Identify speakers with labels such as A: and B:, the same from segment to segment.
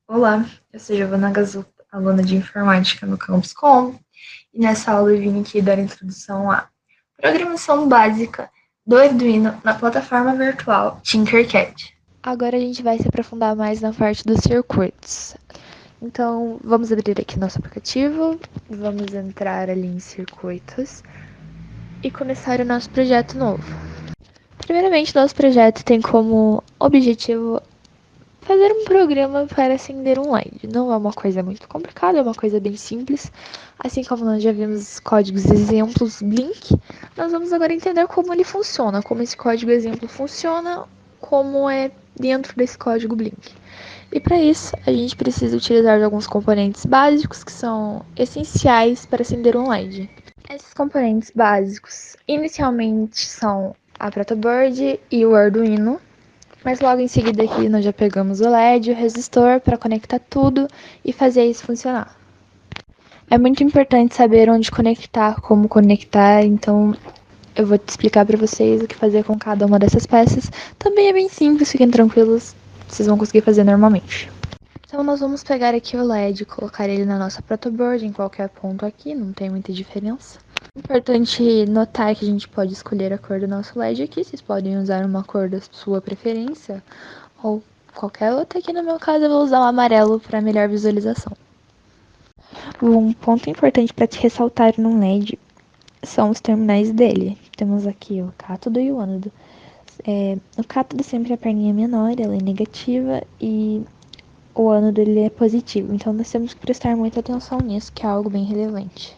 A: Olá, eu sou Giovana Gazotto, aluna de informática no Campus Com, e nessa aula eu vim aqui dar introdução à programação básica do Arduino na plataforma virtual Tinkercad.
B: Agora a gente vai se aprofundar mais na parte dos circuitos. Então, vamos abrir aqui nosso aplicativo, vamos entrar ali em circuitos e começar o nosso projeto novo. Primeiramente, nosso projeto tem como objetivo fazer um programa para acender um LED. Não é uma coisa muito complicada, é uma coisa bem simples. Assim como nós já vimos códigos exemplos Blink, nós vamos agora entender como ele funciona, como esse código exemplo funciona, como é dentro desse código Blink. E para isso, a gente precisa utilizar alguns componentes básicos que são essenciais para acender um LED. Esses componentes básicos inicialmente são a protoboard e o Arduino, mas logo em seguida aqui nós já pegamos o LED e o resistor para conectar tudo e fazer isso funcionar. É muito importante saber onde conectar, como conectar, então eu vou te explicar para vocês o que fazer com cada uma dessas peças. Também é bem simples, fiquem tranquilos, vocês vão conseguir fazer normalmente. Então nós vamos pegar aqui o LED e colocar ele na nossa protoboard em qualquer ponto aqui, não tem muita diferença. Importante notar que a gente pode escolher a cor do nosso LED aqui, vocês podem usar uma cor da sua preferência ou qualquer outra. Aqui no meu caso eu vou usar o amarelo para melhor visualização. Um ponto importante para te ressaltar no LED são os terminais dele. Temos aqui o cátodo e o ânodo. O cátodo sempre é a perninha menor, ela é negativa, e o ânodo ele é positivo. Então nós temos que prestar muita atenção nisso, que é algo bem relevante.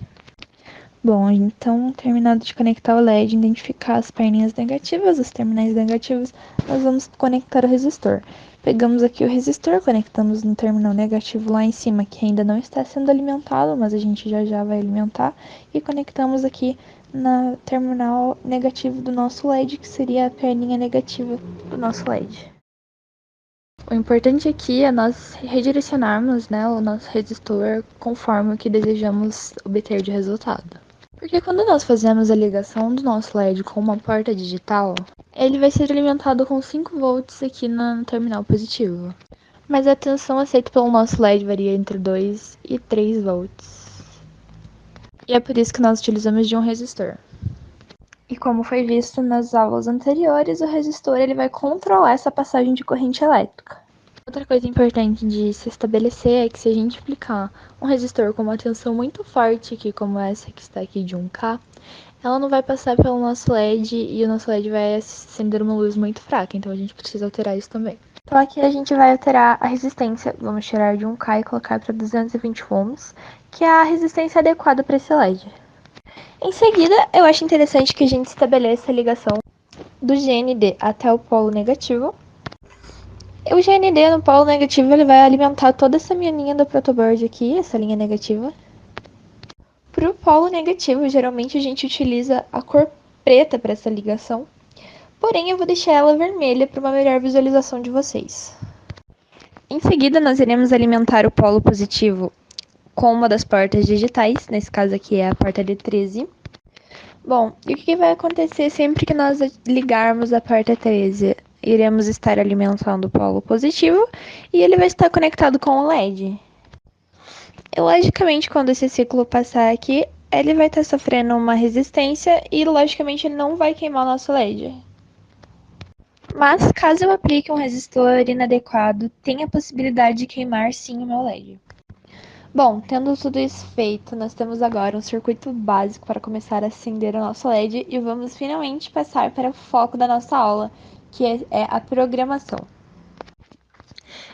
B: Bom, então, terminado de conectar o LED, identificar as perninhas negativas, os terminais negativos, nós vamos conectar o resistor. Pegamos aqui o resistor, conectamos no terminal negativo lá em cima, que ainda não está sendo alimentado, mas a gente já vai alimentar, e conectamos aqui na terminal negativo do nosso LED, que seria a perninha negativa do nosso LED. O importante aqui é nós redirecionarmos, né, o nosso resistor conforme o que desejamos obter de resultado. Porque quando nós fazemos a ligação do nosso LED com uma porta digital, ele vai ser alimentado com 5 volts aqui no terminal positivo. Mas a tensão aceita pelo nosso LED varia entre 2 e 3 volts. E é por isso que nós utilizamos de um resistor. E como foi visto nas aulas anteriores, o resistor ele vai controlar essa passagem de corrente elétrica. Outra coisa importante de se estabelecer é que se a gente aplicar um resistor com uma tensão muito forte, aqui, como essa que está aqui de 1K, ela não vai passar pelo nosso LED e o nosso LED vai acender uma luz muito fraca, então a gente precisa alterar isso também. Então aqui a gente vai alterar a resistência, vamos tirar de 1K e colocar para 220 ohms, que é a resistência adequada para esse LED. Em seguida, eu acho interessante que a gente estabeleça a ligação do GND até o polo negativo. O GND no polo negativo ele vai alimentar toda essa minha linha do protoboard aqui, essa linha negativa. Para o polo negativo, geralmente a gente utiliza a cor preta para essa ligação, porém eu vou deixar ela vermelha para uma melhor visualização de vocês. Em seguida, nós iremos alimentar o polo positivo com uma das portas digitais, nesse caso aqui é a porta D13. Bom, e o que vai acontecer sempre que nós ligarmos a porta 13? Iremos estar alimentando o polo positivo e ele vai estar conectado com o LED. E logicamente, quando esse ciclo passar aqui, ele vai estar sofrendo uma resistência e logicamente ele não vai queimar o nosso LED. Mas caso eu aplique um resistor inadequado, tem a possibilidade de queimar sim o meu LED. Bom, tendo tudo isso feito, nós temos agora um circuito básico para começar a acender o nosso LED e vamos finalmente passar para o foco da nossa aula, que é a programação.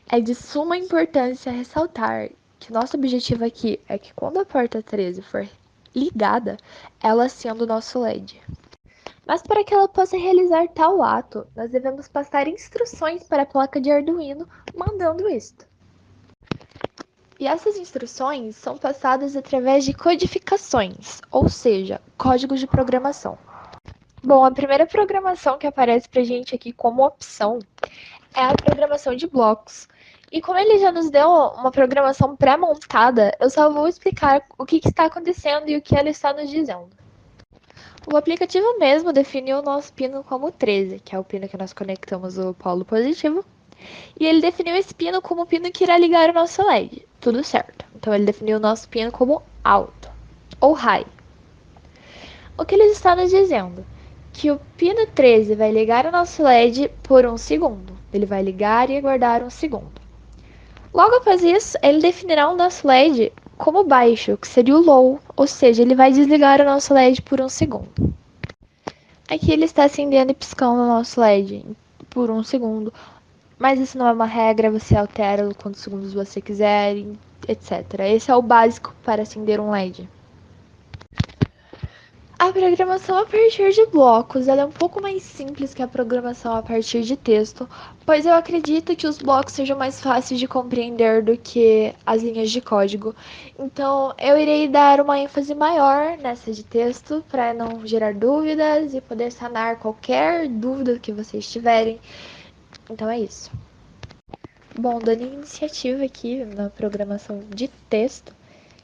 B: É de suma importância ressaltar que nosso objetivo aqui é que quando a porta 13 for ligada, ela acenda o nosso LED. Mas para que ela possa realizar tal ato, nós devemos passar instruções para a placa de Arduino mandando isto. E essas instruções são passadas através de codificações, ou seja, códigos de programação. Bom, a primeira programação que aparece para a gente aqui como opção é a programação de blocos. E como ele já nos deu uma programação pré-montada, eu só vou explicar o que está acontecendo e o que ela está nos dizendo. O aplicativo mesmo definiu o nosso pino como 13, que é o pino que nós conectamos o polo positivo, E ele definiu esse pino como o pino que irá ligar o nosso LED. Tudo certo. Então ele definiu o nosso pino como alto ou high. O que ele está nos dizendo? Que o pino 13 vai ligar o nosso LED por 1 segundo. Ele vai ligar e aguardar 1 segundo. Logo após isso, ele definirá o nosso LED como baixo, que seria o low, ou seja, ele vai desligar o nosso LED por 1 segundo. Aqui ele está acendendo e piscando o nosso LED por 1 segundo, mas isso não é uma regra, você altera quantos segundos você quiser, etc. Esse é o básico para acender um LED. A programação a partir de blocos ela é um pouco mais simples que a programação a partir de texto, pois eu acredito que os blocos sejam mais fáceis de compreender do que as linhas de código. Então, eu irei dar uma ênfase maior nessa de texto para não gerar dúvidas e poder sanar qualquer dúvida que vocês tiverem. Então é isso. Bom, dando iniciativa aqui na programação de texto,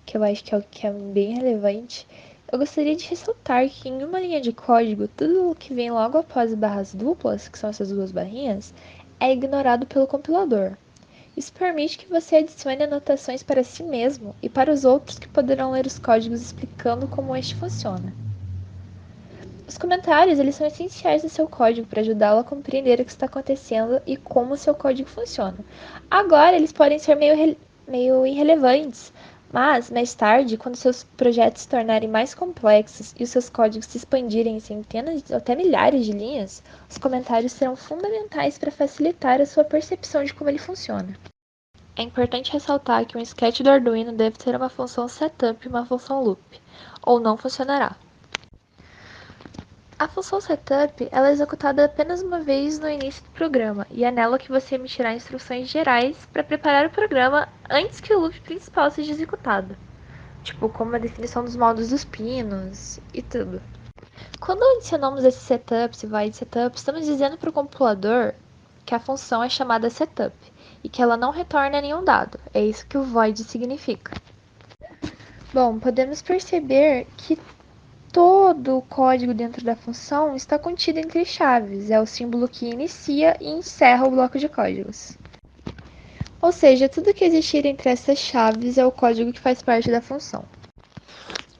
B: que eu acho que é o que é bem relevante, eu gostaria de ressaltar que em uma linha de código, tudo o que vem logo após barras duplas, que são essas duas barrinhas, é ignorado pelo compilador. Isso permite que você adicione anotações para si mesmo e para os outros que poderão ler os códigos explicando como este funciona. Os comentários eles são essenciais no seu código para ajudá-lo a compreender o que está acontecendo e como o seu código funciona. Agora, eles podem ser meio irrelevantes, mas mais tarde, quando seus projetos se tornarem mais complexos e os seus códigos se expandirem em centenas ou até milhares de linhas, os comentários serão fundamentais para facilitar a sua percepção de como ele funciona. É importante ressaltar que um sketch do Arduino deve ter uma função setup e uma função loop, ou não funcionará. A função setup ela é executada apenas uma vez no início do programa e é nela que você emitirá instruções gerais para preparar o programa antes que o loop principal seja executado, tipo como a definição dos modos dos pinos e tudo. Quando adicionamos esse setup, esse void setup, estamos dizendo para o compilador que a função é chamada setup e que ela não retorna nenhum dado. É isso que o void significa. Bom, podemos perceber que todo o código dentro da função está contido entre chaves, é o símbolo que inicia e encerra o bloco de códigos. Ou seja, tudo que existir entre essas chaves é o código que faz parte da função.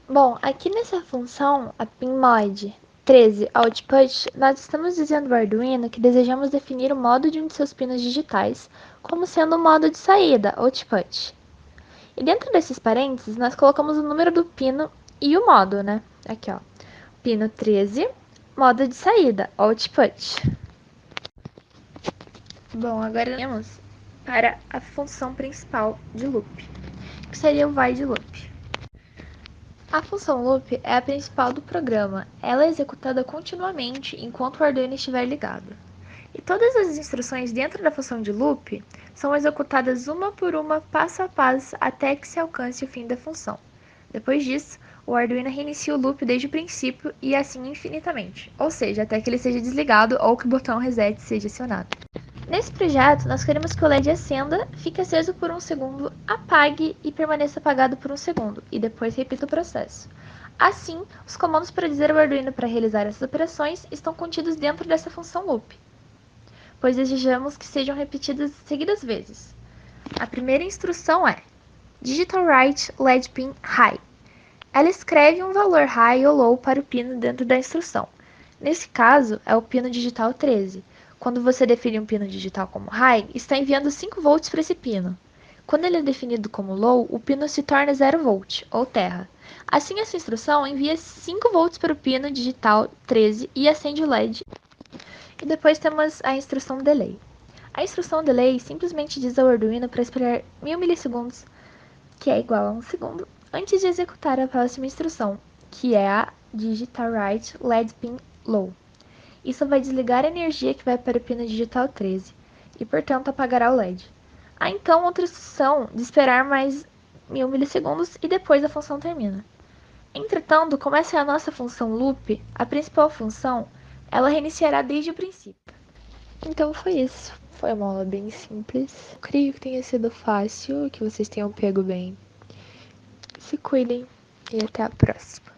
B: Bom, aqui nessa função, a pinMod 13 output, nós estamos dizendo ao Arduino que desejamos definir o modo de um de seus pinos digitais como sendo o modo de saída, output. E dentro desses parênteses, nós colocamos o número do pino e o modo, né? Aqui, ó. Pino 13, modo de saída, output. Bom, agora vamos para a função principal de loop, que seria o void loop. A função loop é a principal do programa. Ela é executada continuamente enquanto o Arduino estiver ligado. E todas as instruções dentro da função de loop são executadas uma por uma, passo a passo, até que se alcance o fim da função. Depois disso, o Arduino reinicia o loop desde o princípio e assim infinitamente, ou seja, até que ele seja desligado ou que o botão reset seja acionado. Nesse projeto, nós queremos que o LED acenda, fique aceso por 1 segundo, apague e permaneça apagado por 1 segundo, e depois repita o processo. Assim, os comandos para dizer ao Arduino para realizar essas operações estão contidos dentro dessa função loop, pois desejamos que sejam repetidas seguidas vezes. A primeira instrução é Digital Write LED Pin High. Ela escreve um valor high ou low para o pino dentro da instrução. Nesse caso, é o pino digital 13. Quando você define um pino digital como high, está enviando 5 volts para esse pino. Quando ele é definido como low, o pino se torna 0 volt, ou terra. Assim, essa instrução envia 5 volts para o pino digital 13 e acende o LED. E depois temos a instrução delay. A instrução delay simplesmente diz ao Arduino para esperar 1000 milissegundos, que é igual a 1 segundo, antes de executar a próxima instrução, que é a Digital Write LED Pin Low. Isso vai desligar a energia que vai para o pino digital 13 e, portanto, apagará o LED. Há então outra instrução de esperar mais 1000 milissegundos e depois a função termina. Entretanto, como essa é a nossa função loop, a principal função, ela reiniciará desde o princípio. Então foi isso. Foi uma aula bem simples. Eu creio que tenha sido fácil, que vocês tenham pego bem. Se cuidem e até a próxima.